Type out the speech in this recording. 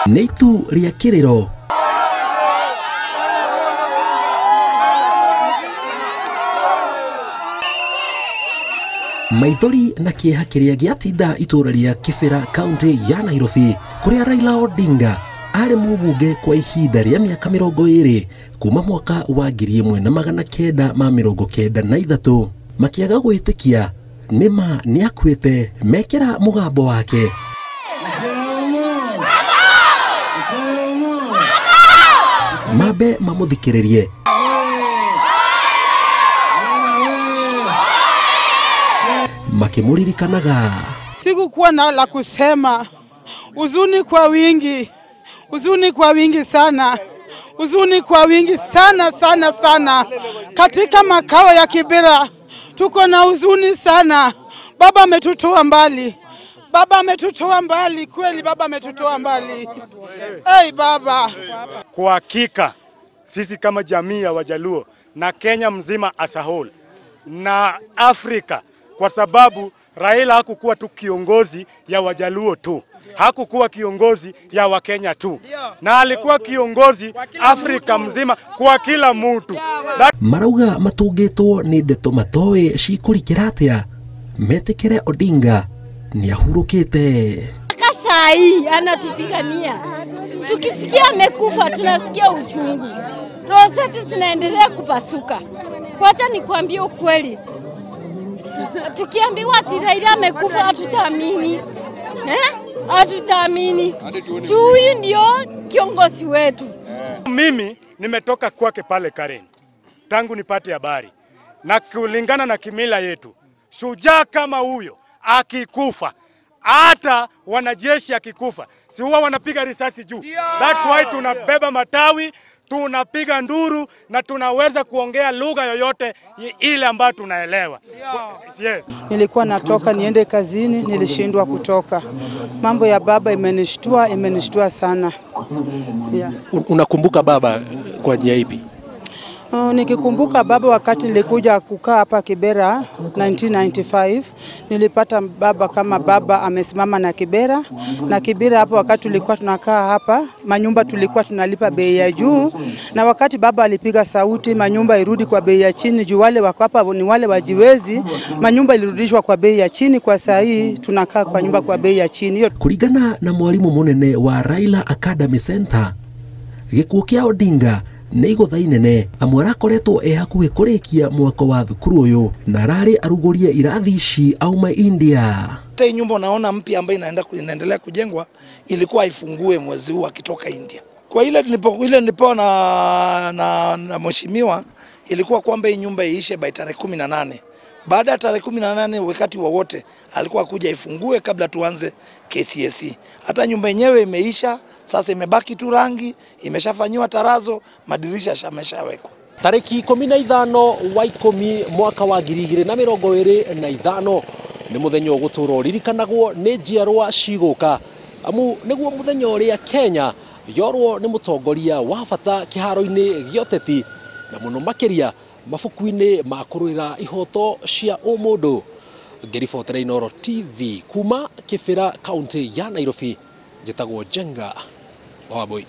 Neitu ria kiriro maithori na kieha kiria giatinda itura ria Kibera county ya Nairobi kuria Raila Odinga ari mubunge kwa ihinda ria miaka 20 kuma mwaka wa 1993 makiaga gwitikia nima niakwite mekira mugambo wake mabe mamuthikiririe makimuririkanaga. Sikukuwa na la kusema, huzuni kwa wingi, huzuni kwa wingi sana, huzuni kwa wingi sana sana sana. Katika makao ya Kibera tuko na huzuni sana. Baba ametutoa mbali, baba ametutoa mbali, kweli baba ametutoa mbali. Hey baba. Kwa hakika sisi kama jamii ya Wajaluo na Kenya mzima as a whole na Afrika, kwa sababu Raila hakukuwa tu kiongozi ya Wajaluo tu, hakukuwa kiongozi ya Wakenya tu, na alikuwa kiongozi Afrika mzima kwa kila mtu. Marauga matungitwo ni ndeto matoe cikurikira atia metikire Odinga ni ahurukite. Kasai anatupigania, tukisikia amekufa tunasikia uchungu, roho zetu zinaendelea kupasuka. Wacha nikwambie ukweli, tukiambiwa ati Raila amekufa hatutaamini, hatutaamini. Chui ndio kiongozi wetu. Mimi nimetoka kwake pale Karen tangu nipate habari, na kulingana na kimila yetu, shujaa kama huyo akikufa, hata wanajeshi akikufa, si huwa wanapiga risasi juu. That's why tunabeba matawi, tunapiga nduru na tunaweza kuongea lugha yoyote ile ambayo tunaelewa. Yes. Nilikuwa natoka niende kazini, nilishindwa kutoka. Mambo ya baba imenishtua sana. Yeah. Unakumbuka baba kwa njia ipi? Nikikumbuka baba wakati nilikuja kukaa hapa Kibera 1995, nilipata baba kama baba amesimama na Kibera. Na Kibera hapo wakati tulikuwa tunakaa hapa, manyumba tulikuwa tunalipa bei ya juu, na wakati baba alipiga sauti manyumba irudi kwa bei ya chini juu wale wako hapa ni wale wajiwezi, manyumba ilirudishwa kwa bei ya chini. Kwa saa hii tunakaa kwa nyumba kwa bei ya chini. Kuringana na mwalimu munene wa Raila Academy Center, gikuo kia Odinga neigo thainene amwe arakoretwo hakuhi kurikia mwako wa thukuru uyu na arari arugurie irathi ici auma India. Hii nyumba naona mpya ambayo inaendelea kujengwa ilikuwa ifungue mwezi huu akitoka India. Kwa ile nilipo na mheshimiwa ilikuwa kwamba hii nyumba iishe by tarehe 18. Baada ya tarehe 18 wakati wowote alikuwa kuja ifungue kabla tuanze KCSE. Hata nyumba yenyewe imeisha, sasa imebaki tu rangi, imeshafanywa tarazo, madirisha yameshawekwa. Tariki 15 wa 10 mwaka wa 2025 ni muthenya guturo ririkanagwo ni njiarwa ciguka, amu niguo muthenya uria Kenya yorwo ni mutongoria wa bata kiharo-ini gioteti na muno makiria mafuku-ini ma kuruira ihoto cia umundu. Ngiribotera Inooro TV kuma Kibera county ya Nairobi, njitagwo Jenga Wambui.